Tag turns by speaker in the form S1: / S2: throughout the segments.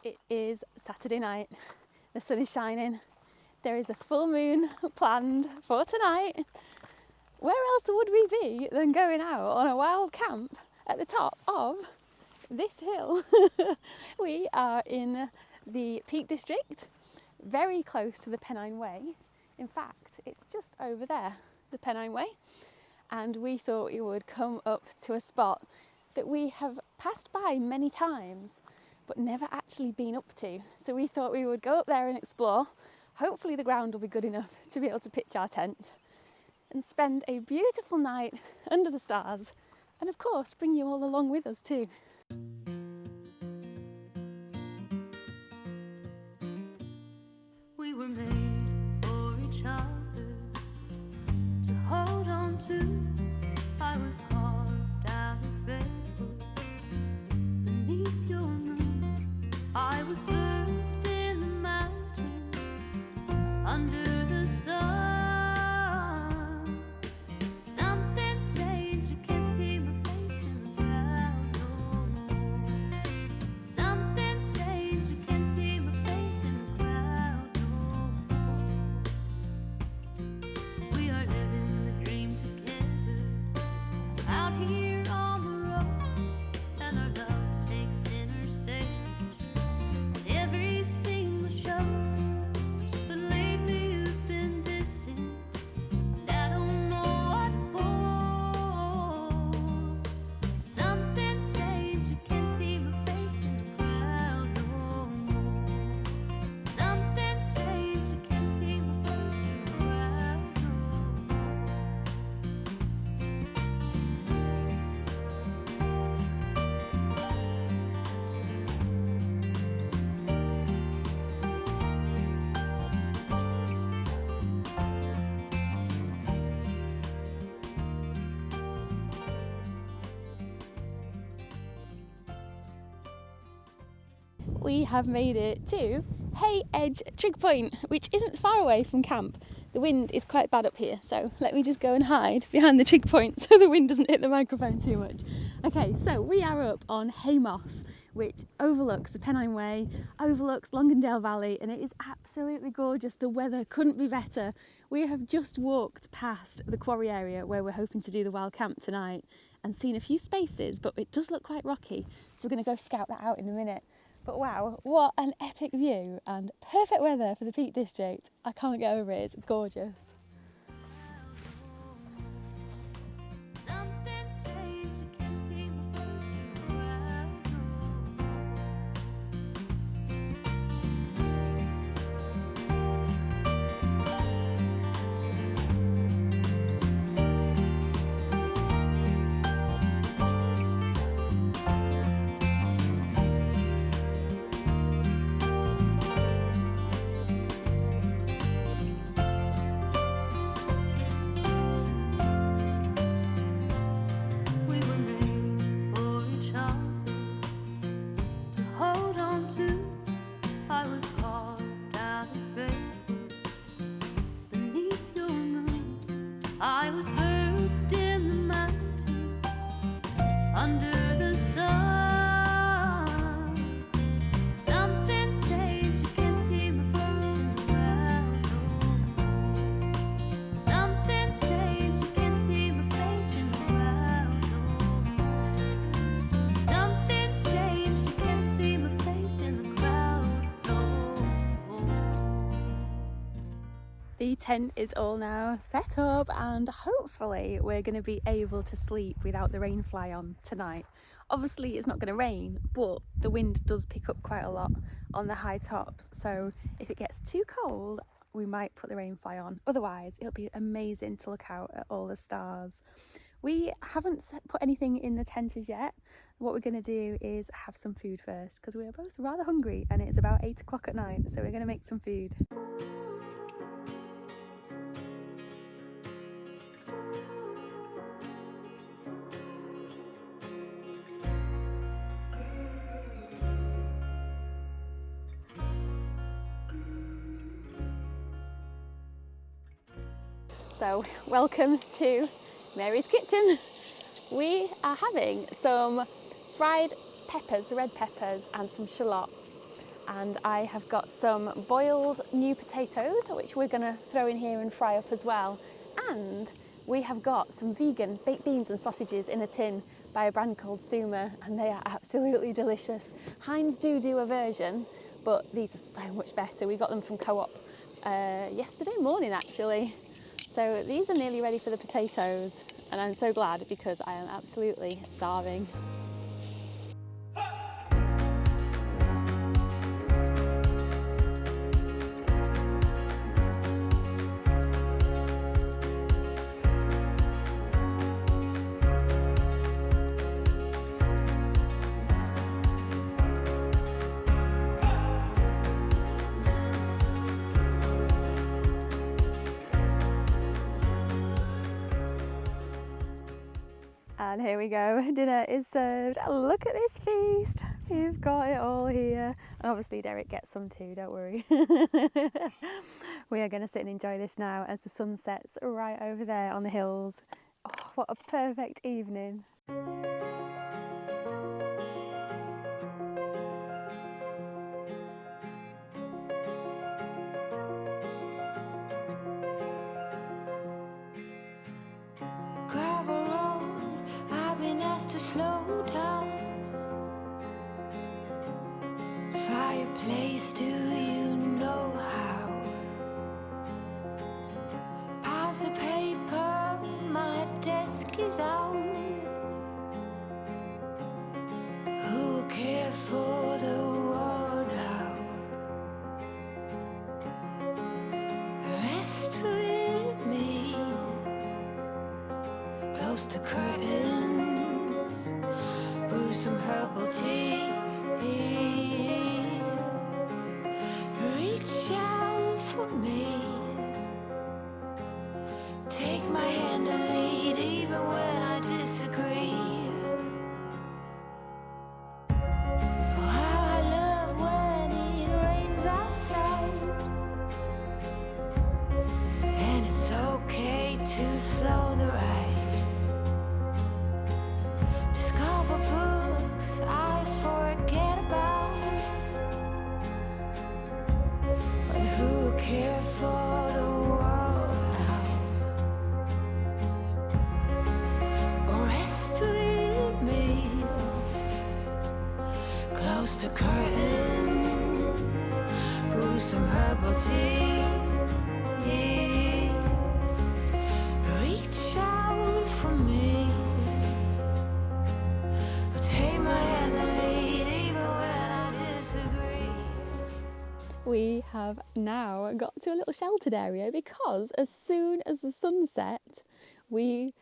S1: It is Saturday night, the sun is shining, there is a full moon planned for tonight. Where else would we be than going out on a wild camp at the top of this hill? We are in the Peak District, very close to the Pennine Way. In fact, it's just over there, the Pennine Way. And we thought we would come up to a spot that we have passed by many times, but never actually been up to. So we thought we would go up there and explore. Hopefully the ground will be good enough to be able to pitch our tent and spend a beautiful night under the stars, and of course bring you all along with us too.
S2: We were made for each other to hold on to. I was carved out of redwood beneath your moon. I was birthed in the mountains under the sun. Something's changed, you can't see my face in the crowd no more. Something's changed, you can't see my face in the crowd no more. We are living the dream together out here on the road, and our love takes center stage at every single show. But lately you've been distant, and I don't know what for. Something's changed, you can't see my face in the crowd no more. Something's changed, you can't see my face in the crowd no more.
S1: We have made it to Hay Edge Trig Point, which isn't far away from camp. The wind is quite bad up here, so let me just go and hide behind the trig point so the wind doesn't hit the microphone too much. Okay, so we are up on Hay Moss, which overlooks the Pennine Way, overlooks Longdale Valley, and it is absolutely gorgeous. The weather couldn't be better. We have just walked past the quarry area where we're hoping to do the wild camp tonight and seen a few spaces, but it does look quite rocky, so we're going to go scout that out in a minute. But wow, what an epic view and perfect weather for the Peak District. I can't get over it, it's gorgeous.
S2: Something's changed, you can't see my face in the crowd no We were made for each other to hold on to. I was carved out of redwood beneath your moon. I was birthed in the mountains under the sun. Something's changed, you can't see my face in the crowd no more. Something's changed, you can't see my face in the crowd no more. Something's changed, you can't see my face in the crowd no more.
S1: The tent is all now set up and hopefully we're going to be able to sleep without the rain fly on tonight. Obviously it's not going to rain, but the wind does pick up quite a lot on the high tops, so if it gets too cold we might put the rain fly on. Otherwise it'll be amazing to look out at all the stars. We haven't put anything in the tent as yet. What we're going to do is have some food first because we are both rather hungry and it's about 8 o'clock at night, so we're going to make some food. So welcome to Mary's kitchen. We are having some fried peppers, red peppers, and some shallots. and I have got some boiled new potatoes, which we're going to throw in here and fry up as well. And we have got some vegan baked beans and sausages in a tin by a brand called Suma, and they are absolutely delicious. Heinz do a version, but these are so much better. We got them from Co-op yesterday morning actually. So these are nearly ready for the potatoes, and I'm so glad because I am absolutely starving. And here we go, dinner is served. Look at this feast. We've got it all here. And obviously Derek gets some too, don't worry. We are going to sit and enjoy this now as the sun sets right over there on the hills. Oh, what a perfect evening.
S2: Gravel road, I've been asked to slow down. Fireplace, do you know how? Piles of paper, my desk is out. Who will care for the world out? Rest with me, close to curtains, brew some herbal tea. Reach out for me, take my hand and lead even when I disagree. Oh, how I love when it rains outside, and it's okay to slow the ride. Discover books I forget about, and who care for the world now? Rest with me, close the curtains, brew some herbal tea. Reach out for me, take my hand and lead even when I disagree.
S1: We have now got to a little sheltered area because as soon as the sun set, we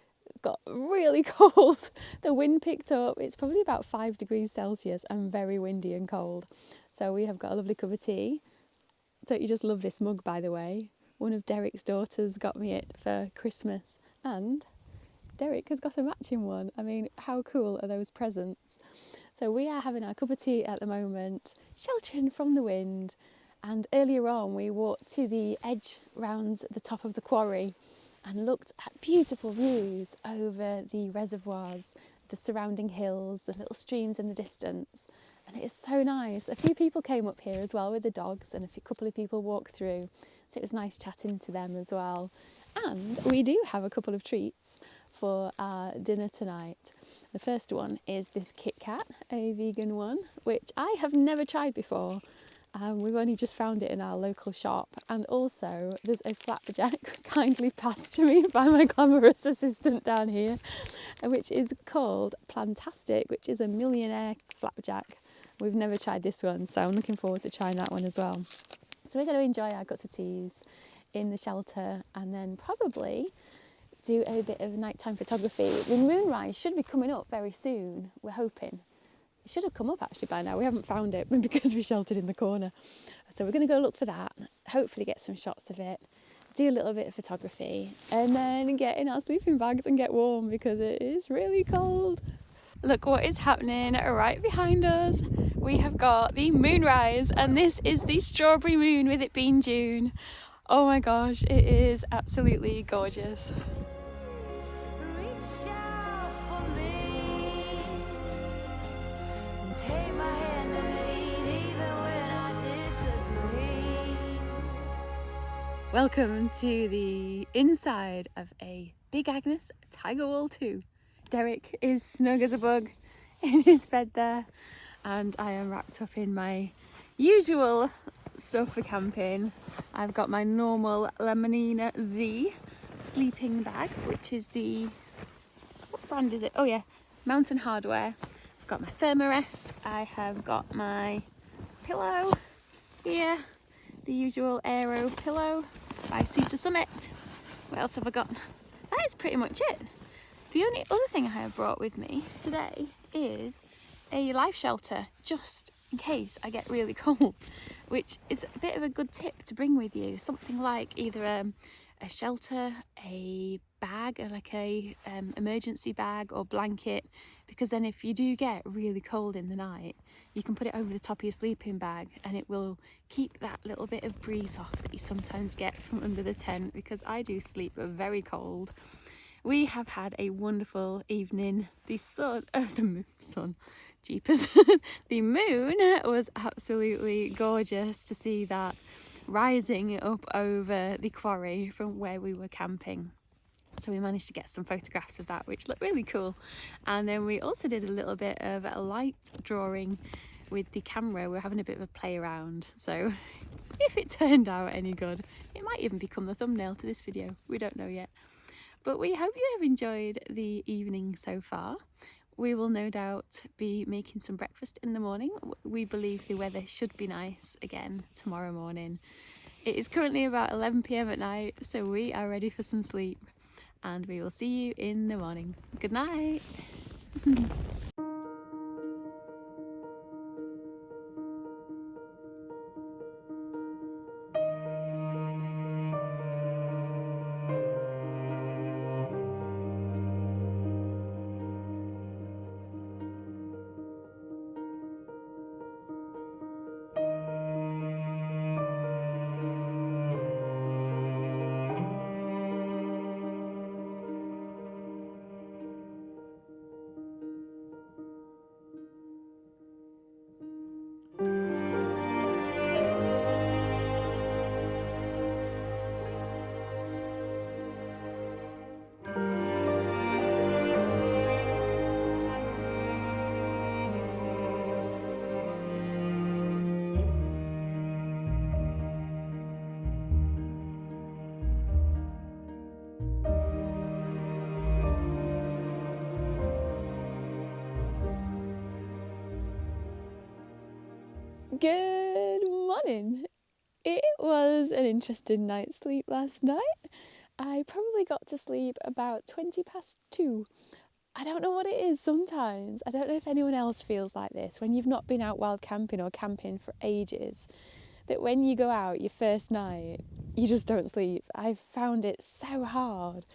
S1: got really cold. The wind picked up. It's probably about 5 degrees Celsius and very windy and cold. So we have got a lovely cup of tea. Don't you just love this mug, by the way? One of Derek's daughters got me it for Christmas, and Derek has got a matching one. I mean, how cool are those presents? So we are having our cup of tea at the moment, sheltering from the wind. And earlier on, we walked to the edge round the top of the quarry and looked at beautiful views over the reservoirs, the surrounding hills, the little streams in the distance. And it is so nice. A few people came up here as well with the dogs, and a couple of people walked through. So it was nice chatting to them as well. And we do have a couple of treats for our dinner tonight. The first one is this Kit Kat, a vegan one, which I have never tried before. We've only just found it in our local shop. And also there's a flapjack kindly passed to me by my glamorous assistant down here, which is called Plantastic, which is a millionaire flapjack. We've never tried this one, so I'm looking forward to trying that one as well. So we're going to enjoy our cups of teas in the shelter and then probably do a bit of nighttime photography. The moonrise should be coming up very soon, we're hoping. It should have come up actually by now. We haven't found it because we sheltered in the corner. So we're going to go look for that, hopefully get some shots of it, do a little bit of photography, and then get in our sleeping bags and get warm because it is really cold. Look what is happening right behind us. We have got the moonrise, and this is the strawberry moon with it being June. Oh my gosh, it is absolutely gorgeous.
S2: Reach out for me, and take my hand and lead even when I
S1: Welcome to the inside of a Big Agnes Tiger Wool 2. Derek is snug as a bug in his bed there, and I am wrapped up in my usual stuff for camping. I've got my normal Lemonina Z sleeping bag, which is the, what brand is it? Oh yeah, Mountain Hardware. I've got my thermarest. I have got my pillow here, the usual Aero pillow by Sea to Summit. What else have I got? That is pretty much it. The only other thing I have brought with me today is a life shelter, just in case I get really cold, which is a bit of a good tip to bring with you. Something like either a shelter, a bag, or like a emergency bag or blanket, because then if you do get really cold in the night, you can put it over the top of your sleeping bag and it will keep that little bit of breeze off that you sometimes get from under the tent, because I do sleep very cold. We have had a wonderful evening. The sun, jeepers. The moon was absolutely gorgeous to see that rising up over the quarry from where we were camping. So we managed to get some photographs of that, which looked really cool. And then we also did a little bit of a light drawing with the camera. We're having a bit of a play around. So if it turned out any good, it might even become the thumbnail to this video. We don't know yet. But we hope you have enjoyed the evening so far. We will no doubt be making some breakfast in the morning. We believe the weather should be nice again tomorrow morning. It is currently about 11 p.m. at night, so we are ready for some sleep. And we will see you in the morning. Good night. Good morning. It was an interesting night's sleep last night. I probably got to sleep about 20 past 2. I don't know what it is sometimes. I don't know if anyone else feels like this when you've not been out wild camping or camping for ages, that when you go out your first night, you just don't sleep. I've found it so hard.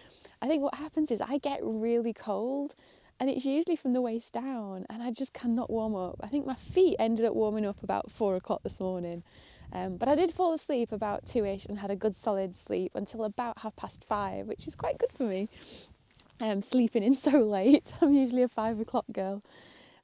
S1: I think what happens is I get really cold, and it's usually from the waist down, and I just cannot warm up. I think my feet ended up warming up about 4 o'clock this morning. But I did fall asleep about 2ish and had a good solid sleep until about 5:30, which is quite good for me. Sleeping in so late. I'm usually a 5 o'clock girl.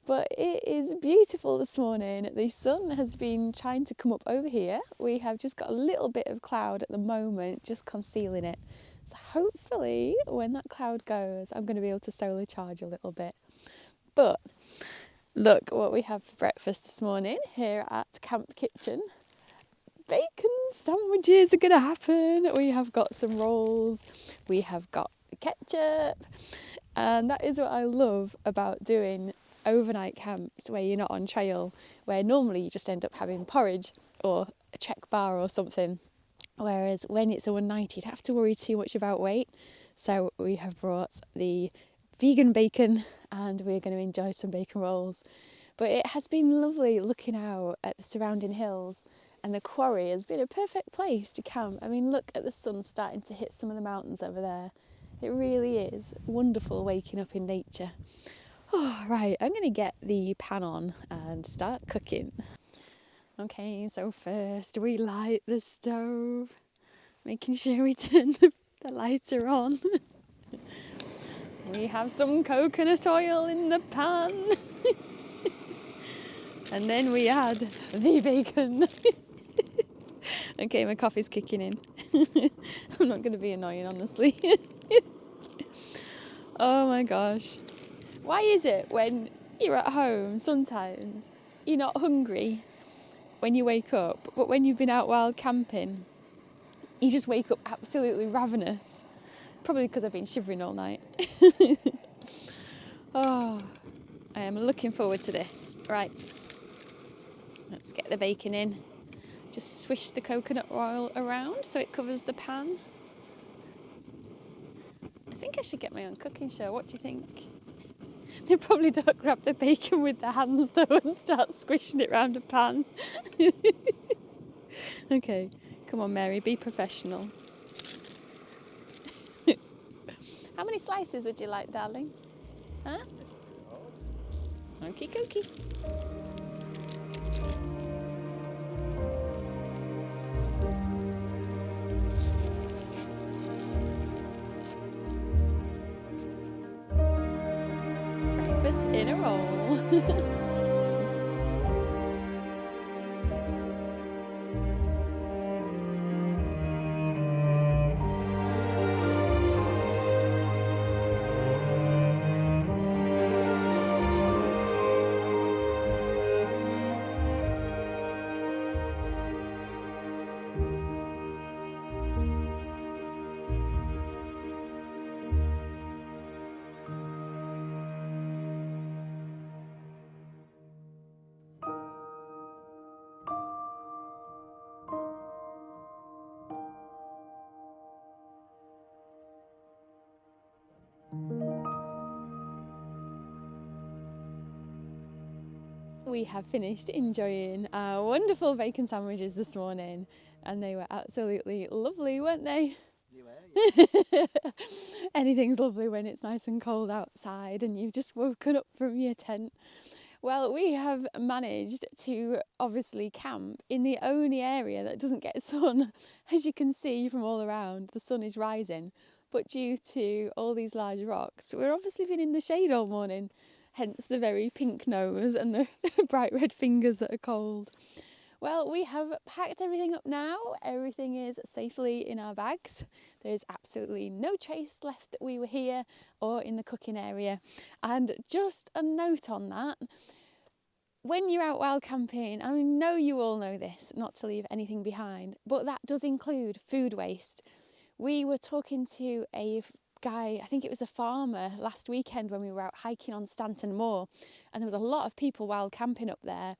S1: But it is beautiful this morning. The sun has been trying to come up over here. We have just got a little bit of cloud at the moment, just concealing it. So hopefully when that cloud goes, I'm going to be able to solar charge a little bit. But look what we have for breakfast this morning here at Camp Kitchen. Bacon sandwiches are going to happen. We have got some rolls. We have got ketchup. And that is what I love about doing overnight camps where you're not on trail, where normally you just end up having porridge or a Czech bar or something. Whereas when it's a one night, you don't have to worry too much about weight. So we have brought the vegan bacon and we're going to enjoy some bacon rolls. But it has been lovely looking out at the surrounding hills, and the quarry has been a perfect place to camp. I mean, look at the sun starting to hit some of the mountains over there. It really is wonderful waking up in nature. Oh, right, I'm going to get the pan on and start cooking. Okay, so first we light the stove, making sure we turn the lighter on. We have some coconut oil in the pan. And then we add the bacon. Okay, my coffee's kicking in. I'm not going to be annoying, honestly. Oh my gosh. Why is it when you're at home sometimes you're not hungry when you wake up, but when you've been out wild camping, you just wake up absolutely ravenous? Probably because I've been shivering all night. Oh, I am looking forward to this. Right, let's get the bacon in. Just swish the coconut oil around so it covers the pan. I think I should get my own cooking show. What do you think? They probably don't grab the bacon with their hands though and start squishing it around a pan. Okay, come on Mary, be professional. How many slices would you like, darling? Huh? Okie dokie. Breakfast in a roll. We have finished enjoying our wonderful bacon sandwiches this morning, and they were absolutely lovely, weren't they?
S3: They were, yeah.
S1: Anything's lovely when it's nice and cold outside and you've just woken up from your tent. Well, we have managed to obviously camp in the only area that doesn't get sun. As you can see from all around, the sun is rising, but due to all these large rocks, we're obviously been in the shade all morning, hence the very pink nose and the bright red fingers that are cold. Well, we have packed everything up now. Everything is safely in our bags. There's absolutely no trace left that we were here or in the cooking area. And just a note on that, when you're out wild camping, I know you all know this, not to leave anything behind, but that does include food waste. We were talking to a guy, I think it was a farmer, last weekend when we were out hiking on Stanton Moor, and there was a lot of people wild camping up there.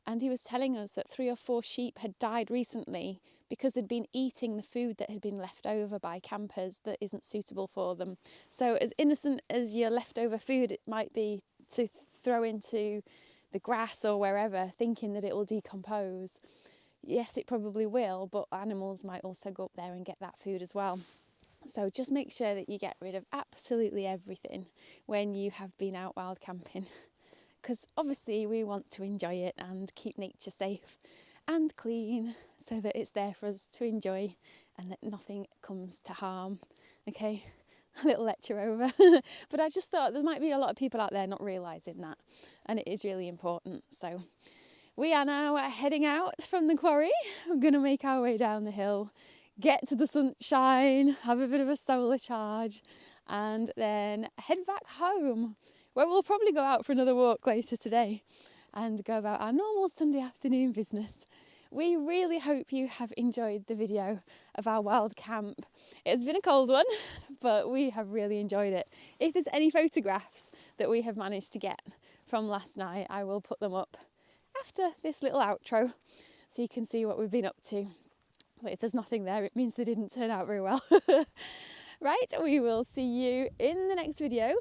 S1: And he was telling us that 3 or 4 sheep had died recently because they'd been eating the food that had been left over by campers that isn't suitable for them. So as innocent as your leftover food it might be to throw into the grass or wherever, thinking that it will decompose, yes, it probably will, but animals might also go up there and get that food as well. So just make sure that you get rid of absolutely everything when you have been out wild camping. Because obviously we want to enjoy it and keep nature safe and clean so that it's there for us to enjoy and that nothing comes to harm. Okay, a little lecture over. But I just thought there might be a lot of people out there not realising that, and it is really important. So we are now heading out from the quarry. We're going to make our way down the hill, get to the sunshine, have a bit of a solar charge, and then head back home, where we'll probably go out for another walk later today and go about our normal Sunday afternoon business. We really hope you have enjoyed the video of our wild camp. It's been a cold one, but we have really enjoyed it. If there's any photographs that we have managed to get from last night, I will put them up after this little outro so you can see what we've been up to. But if there's nothing there, it means they didn't turn out very well. Right, we will see you in the next video.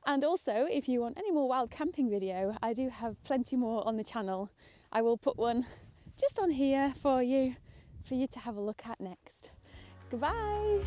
S1: And also, if you want any more wild camping video, I do have plenty more on the channel. I will put one just on here for you to have a look at next. Goodbye.